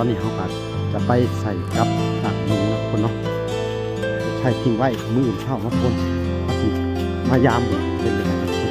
อนนี้เขาก็จะไปใส่กับหนักมือนะคนเนาะใช้ทิ้งไว้มืออื่นเช่านะคนก็สิมายามเป็นยังไงนะคน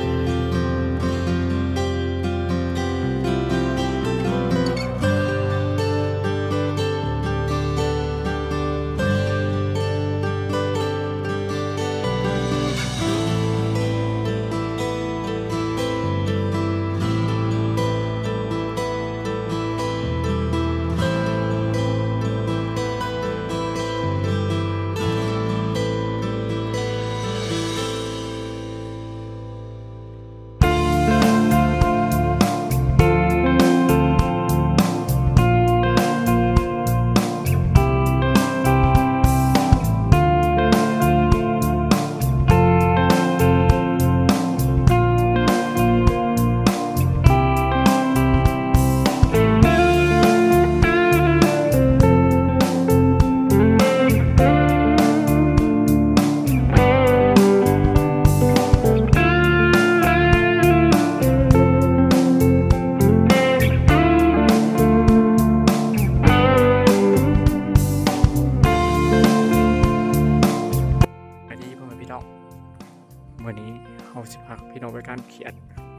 วันนี้เขาสิพาพี่น้องไปการเขียน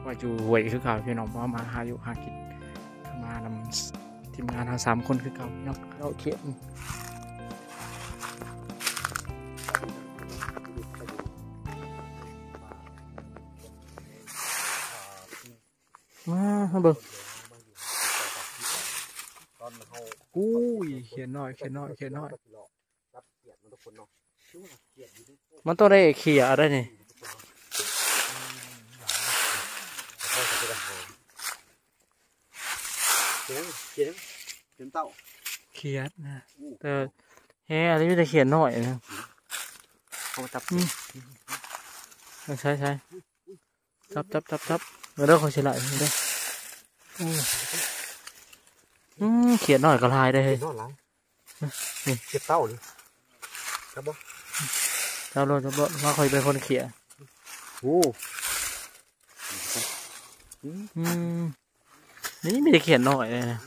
ว่าอยู่หวยคือเก่าพี่น้องว่ามาหาอยู่หากินมานำทีมงานเรา3 คนคือเก่าพี่น้องเราเขียนมาเบิ่งอุ้ยเขียนหน่อยมันต้องได้เขียอะไรนี่เขียนเต้าเขียนนะแต่อันนี้ไม่ได้เขียนหน่อยนะเขาจับใช่จับเดี๋ยวเขาเฉลยได้เขียนหน่อยก็ลายได้เลยนี่เขียนเต้าเลยครับบ่เจ้าโลจะบอกว่าคอยเป็นคนเขียนโอ้นี่ไม่ได้เขียนหน่อยเลยนะ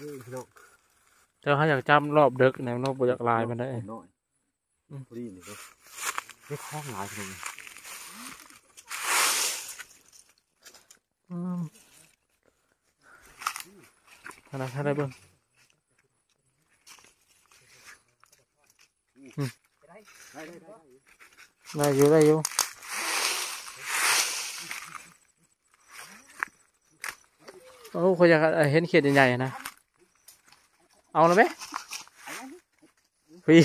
แต่เขาอยากจำรอบดึกแนวนอกบอยากลายมันได้ดีนี่ก็ไม่คล้องหลายเลยถ้าได้เบิ้งได้อยู่โอ้เขาอยากเห็นเขียนใหญ่ๆนะเอาแล้วไหมพี่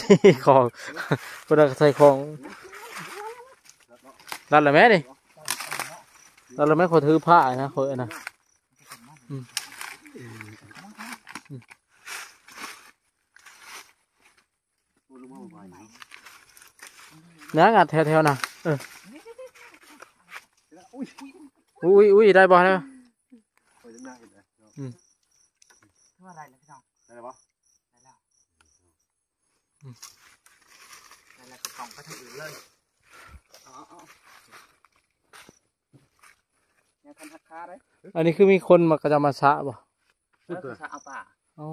ของคนละใส่ของรัดเลยไหมดิรัดเลยไหมคนถือผ้านะคนนะเนื้องัดแถวๆนะอุ้ยได้บ่แล้วว่าอะไรนะพี่น้องได้แล้วปะได้แล้วก็ส่องไปทางอื่นเลยเนี่ยทำทักคาเลยอันนี้คือมีคนมากระจำมาชะบ่ชะเอาป่าอ๋อ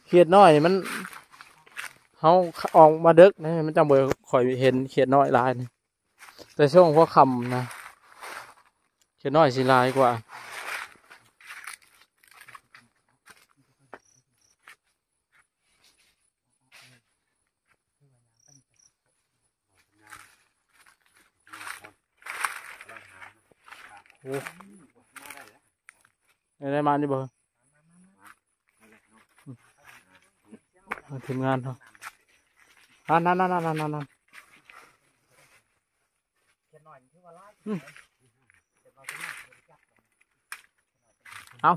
เขียดน้อยมันเขาออกมาเด็กนะมันจำบ่อยคอยเห็นเขียดน้อยลายนี่แต่ช่วงพวกคำนะเขียดน้อยสีลายกว่าโอ้ได้มาดิบ่ทีมงานเขานั่นเอา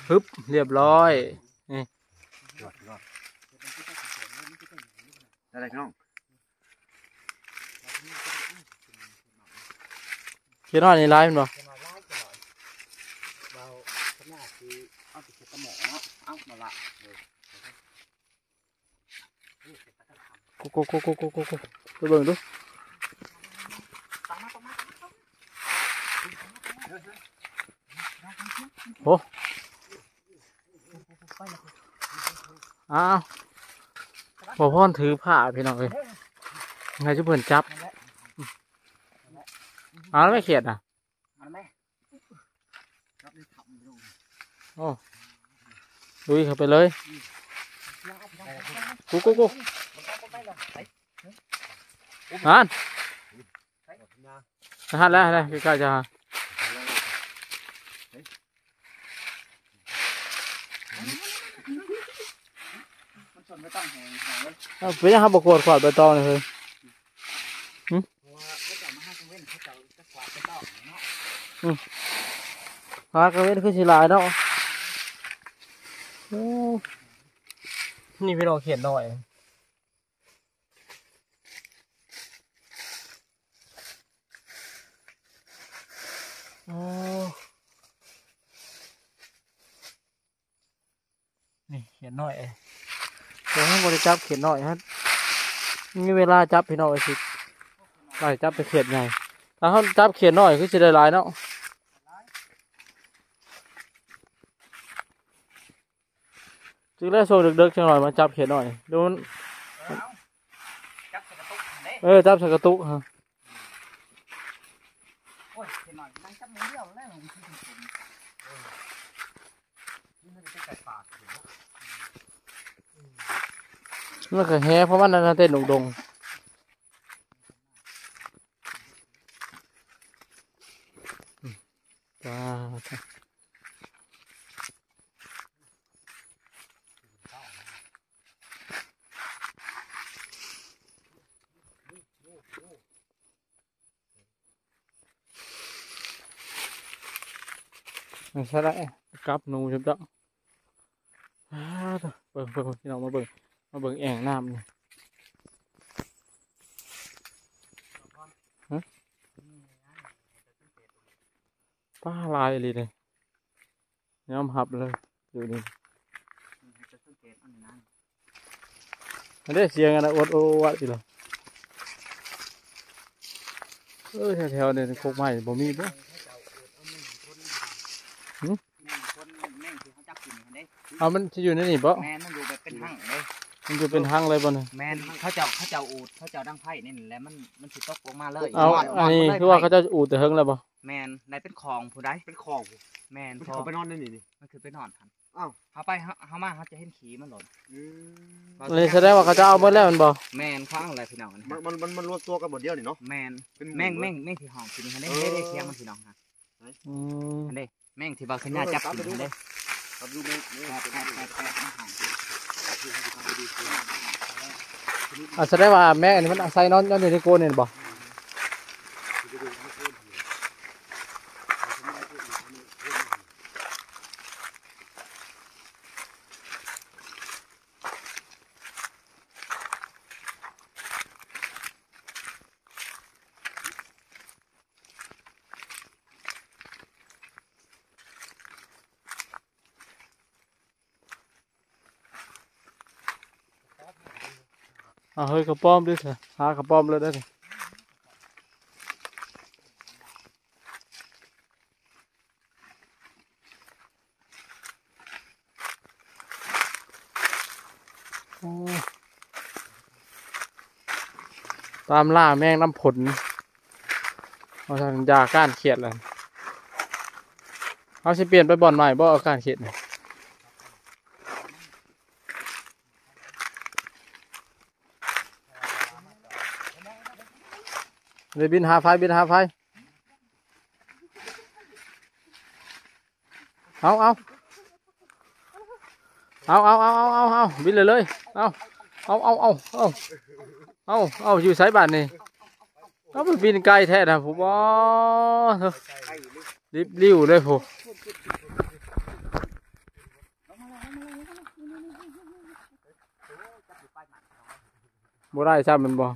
ฮึบเรียบร้อยนี่อะไรน้องเขียนน้อยในไลน์มันบ่ เอาไปเก็บตะหมอเนาะเอามาละโกไปเบิ่งดูโอ้อ้าวบ่พ่อนถือผ้าพี่น้องเลยไงจะเพิ่นจับอ้าวแล้วไม่เขียดอ่ะ เอาไหมรับได้ทำลง โอ้ลุยเข้าไปเลยกูฮันแล้วอะไรใกล้ๆจะ มันชนไม่ต้องแหงเลย เป็นยังครับบกวดขวาดใบตองเลย เขาจะมาให้กังเว้นเขาจะกวาดไปต่อเนาะ หากระเว้นขึ้นสีลายเนาะนี่พี่น้องเขียนหน่อยนี่เขียนหน่อยเดี๋ยวให้บริจับเขียนหน่อยฮะมีเวลาจับพี่น้องไอ้สิได้จับไปเขียนไงถ้าเขาจับเขียนหน่อยคือจะได้หลายเนาะจึงได้โซ่ดึกๆจังหน่อยมาจับเขียนหน่อยดูมัน จับใส่กระตุกเด้ จับใส่กระตุกฮะ โอ้ยเห็นหน่อยมันจับมือเดียวแล้วมันที่ถึงผมนี่มันจะใส่ปาก มันก็แฮ่เพราะว่านั่นเต้นดงจ้าใช่ได้กับหนูจับจับเบิ่งพี่น้องมาเบิ่งแอ่งน้ำนี่ป้าลายเลยเนี่ยย้อมหับเลยอยู่นี่อันนี้เสียงอะไรอดโอวะจีเหรอแถวเนี่ยโคกไม้บ่มีบ่เอามันจะอยู่ในนี่บ่ แมนมันอยู่แบบเป็นหั่งเลย มันจะเป็นทางเลยบ่เนี่ย แมนเขาเจ้าอูดเขาเจ้าดังไพ่นี่แหละมันสิตกลงมาเลย เอาอันนี้คือว่าเขาจะอูดแต่เฮิงแล้วบ่ แมนได้เป็นคลองผู้ใด เป็นของ แมน มัน พอ เขาไปนอนในนี่นี่ มันคือไปนอนทัน อ้าว เขาไปเขามาเขาจะเห็นขี่มันหล่น เลยแสดงว่าเขาจะเอาหมดแล้วมันบ่ แมนคว้างอะไรพี่น้อง มันรวมตัวกันหมดเดียวนี่เนาะ แมน เป็นห แม่งที่ห้องที่นี่ได้เสียงมันพี่น้องฮะ อืม อันนี้แม่งที่บางขญาจับกินได้ ครับดูแม่นี่ แสดงว่าแม่อันนี้มันอาศัยนอนอยู่ในโกนนี่บ่เฮ้ยกระป้อมด้วยเถอะหากระป้อมเลยได้เลยตามล่าแมงน้ำผลเอาทางยาก้านเขียดเลยเอาสิเปลี่ยนไปบ่อนใหม่บ่เอาก้านเขียดเนี่ยเลยบินหาไฟเอาบินหาไฟเลยเอาอยู่ไซบ้านนี่เอาไปบินไกลแท้นะผมว่ารีบริ้วเลยผมบ่ได้ใช่มันบ่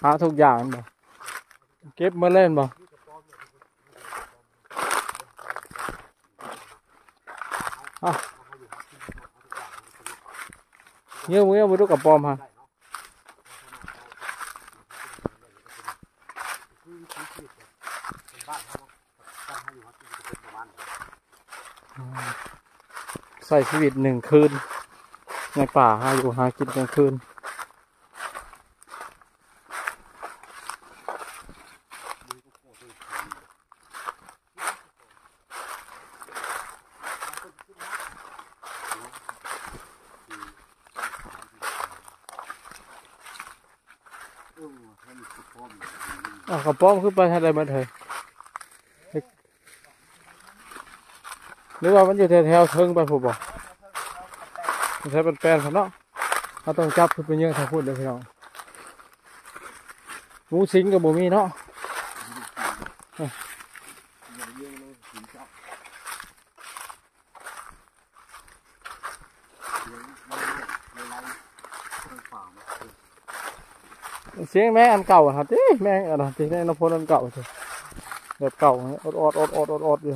หาทุกอย่างบ่เก็บมาเล่นบ่เงี้ยไปดูกับปอมฮะใส่ชีวิต1 คืนในป่าหาอยู่หากินกลางคืนกระป๋อมขึ้นไปทางใดมาเถอะหรือว่ามันอยู่แถวเทิงไปผมบอกมันใช้เป็นแปลนเขาเนาะเขาต้องจับขึ้นไปเยอะทางพูดเลยพี่น้องหมูสิงกับหมูมีเนาะเสียงแม่อันเก่าครับที่แม่อันที่แม่นพลอันเก่าสิแบบเก่าอดอยู่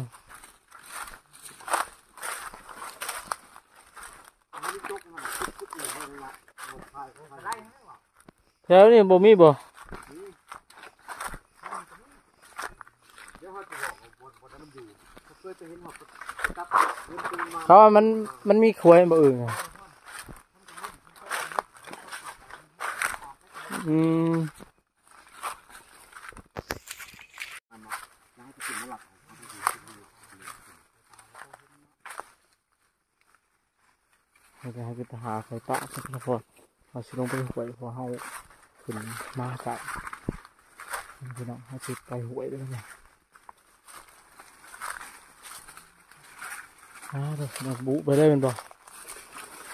แถวนี้บ่มีบ่เขาว่ามันมีขวยบ่อื่นไงเราจะให้ไปหาไฟป่าสักพอเราสิลงไปหวยพอเฮาขึ้นมาจากพี่น้องเขาสิไปหวยด้วยนะเดี๋ยวเราบุไปเลยมันบอก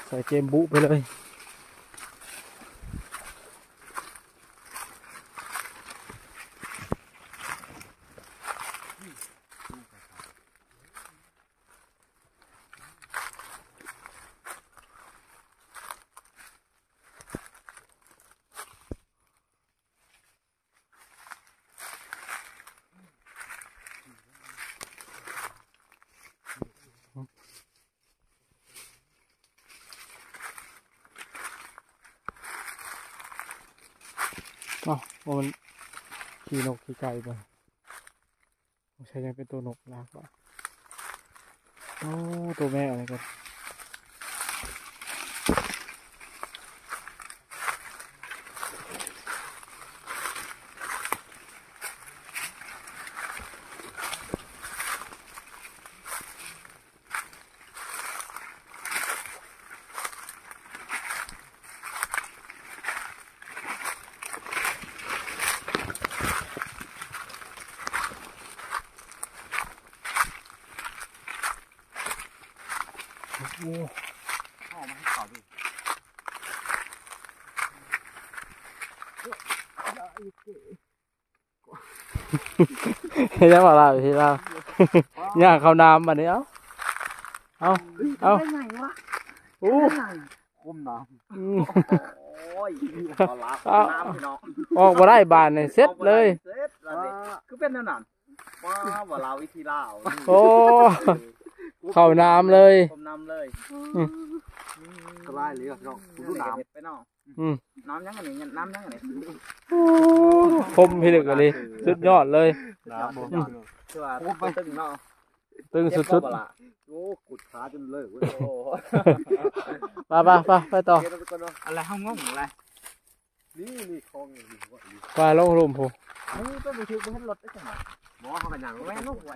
ใส่เกมบุไปเลยว่ามันขี่นกขี่ไก่ไปใช้ยังเป็นตัวนกลากว่าโอ้ตัวแม่อะไรกันโอ้พ่อมาให้ข่าวดิให้ได้บอกเราที่เราย่างข้าวน้ำมาเนี้ยเอาโอ้คุ้มน้ำโอ้ยน้ำพี่น้องออกมาได้บานเลยเซ็ตเลยคือเป็นนั่นน่ะว่าเราวิธีเล่าโอ้เข้าน้ำเลยน้ำเลยสบายเลยพี่น้องดูน้ำไปน้องน้ำยังไงเนี่ยน้ำยังไงคมพี่ลึกเลยสุดยอดเลยน้ำคือว่าตึงเนาะตึงสุดๆโอ้กุดขาจนเลิกเว้ยโอ้ไปต่ออะไรห้องงงอะไรนี่คลองนี่ไปลงรุมผมนี่ก็ไปถือไปให้รถได้จังหมอเขากันอย่างแม่ลูกไหว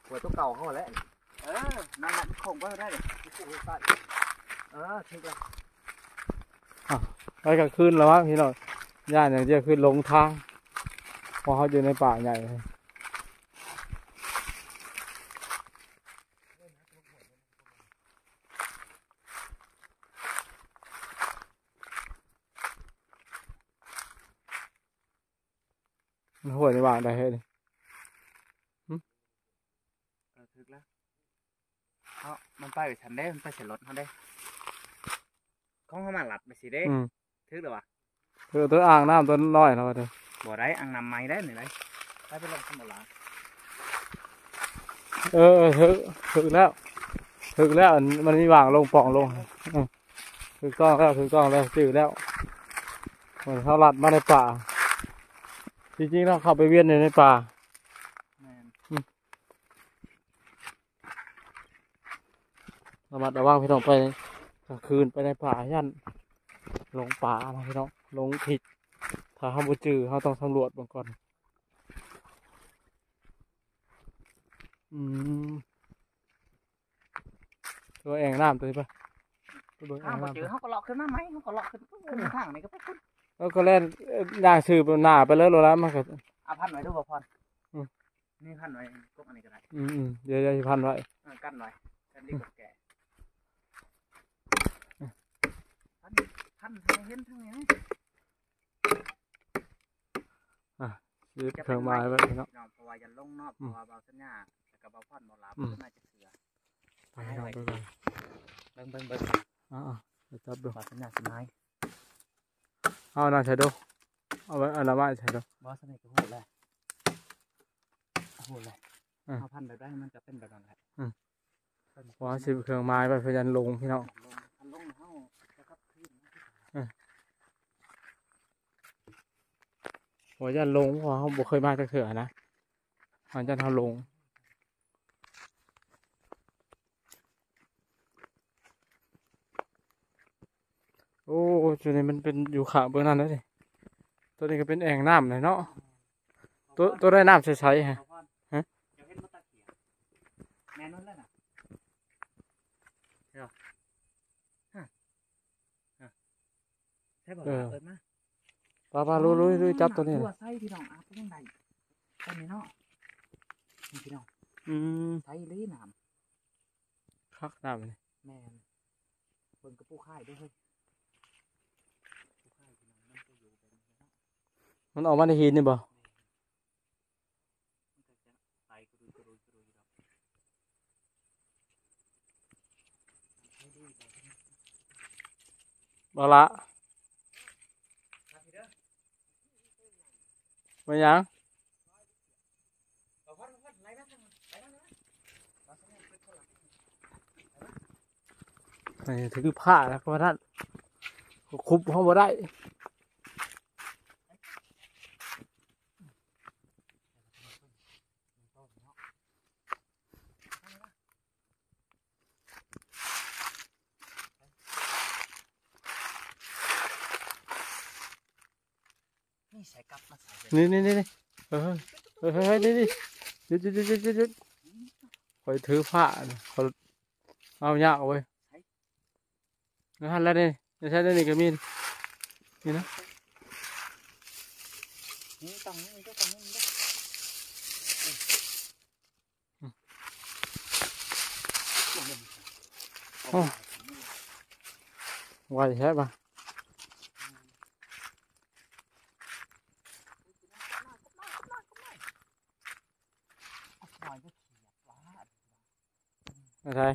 หวยตัวเก่าเขาแล้วนั่นคงก็ได้เลยถูกใต้ถูกแล้วไปกลางคืนแล้ววะพี่น้องย่านอย่างเดียวคือลงทางพอเขาอยู่ในป่าใหญ่หัวในบ้านได้เฮ้ยถึกแล้วมันไปฉันได้มันไปเสียรถเขาได้ ของเขามาหลัดไปสิเด้ อืม ถือหรือวะ คือตัวอ่างน้ำตัวน้อยเนาะเด้อ บ่ได้อังนำไม้ได้หนึ่งไรได้ไปลงสมุนละ ถึกแล้วอันมันมีวางลงปล่องลงถูกต้องแล้วจืดแล้วเหมือนเขาลัดมาในป่าจริงๆเราเข้าไปเวียนในป่า แม่น ระมัดระวังพี่น้องไปกลางคืนไปในป่ายันลงป่านะพี่น้องลงผิดถ้าเขาบ่จือเขาต้องสำรวจเบื้องก่อนตัวแอ่งน้ำตัวนี้ปะตัวเบิ่งแอ่ ถ้าง บ่เจอ น้ำ เขาก็เลาะขึ้นมาไหมเขาก็เลาะขึ้นทางนี้ก็ไปขึ้น แล้วก็เล่นด่างชื่อหน้าไปแล้วโลละมันก็ เอาพันไว้ดูบ่พร อืม นี่พันไว้กบอันนี้ก็ได้ เดี๋ยวจะพันไว้ กั้นไว้กันดีกว่าแก่พันทางเห็นทางนี้ ยึดเครื่องไม้ไว้พี่น้อง เพราะว่ายันลงนอกเพราะว่าเบาสัญญาแล้วก็เบาพรเบาลาบน่าจะเสือ ไปพี่น้องไปก่อน เบิ่ง ไปจับดู เบาสัญญาสิไม้ เอาหน่าใช้ดูเอาไว้เอาละไม้ใช้ดู บอสนี่ก็โหดเลยเอาพันแบบได้มันจะเป็นแบบนั้นแหละ ว่าสิเครื่องไม้ไปพยันลงพี่น้อง ลงเฮาแล้วก็ขึ้น ว่ายันลงเพราะเขาบ่เคยมาจากเถื่อนะมันจะทำลงโอ้จุดนี้มันเป็นอยู่ขาเบื้องนั้นแล้วสิตัวนี้ก็เป็นแอ่งน้ำเลยเนาะตัวได้น้ำใสๆฮะ ฮะ เดี๋ยวเห็นมันตะเกียบแม่นั่นแหละน่ะใช่ป่ะเปิดมา ป้าลุยจับตัวนี้ ตัว นะ ไส้พี่น้องอาบยังไงต้นนี้เนาะนี่พี่น้อง ไส้ลีน้ คักน้ำเลย ำแม่นเบิ่งกระปูข่ายด้วยเฮ้ยปูข่ายพี่น้องมันจะอยู่แบบนี้เนาะ มันออกมาในหินนี่บ่ มันก็จะไส้กระดุยดอกไส้ดีแบบนี้ บ่ละ ครับพี่เด้อ ไม่ยัง เอาพันไล่มาทางนั้นไล่มามาทางนี้เป็นคนหลัง นี่ถือผ้าแล้วก็ท่านคุบเขาบ่ได้ นี่ใส่กลับมาใส่ นี่เฮ้ยนี่หยุดคอยถือผ้าเขาเอายากเว้ยนั่นแล้วนี่ใช้ได้นี่ก็มีนี่นะ นี่ต้องนี่ก็ต้องนี่ด้วย ไวใช่ปะ หน่อยก็เขียดว่า ไม่ใช่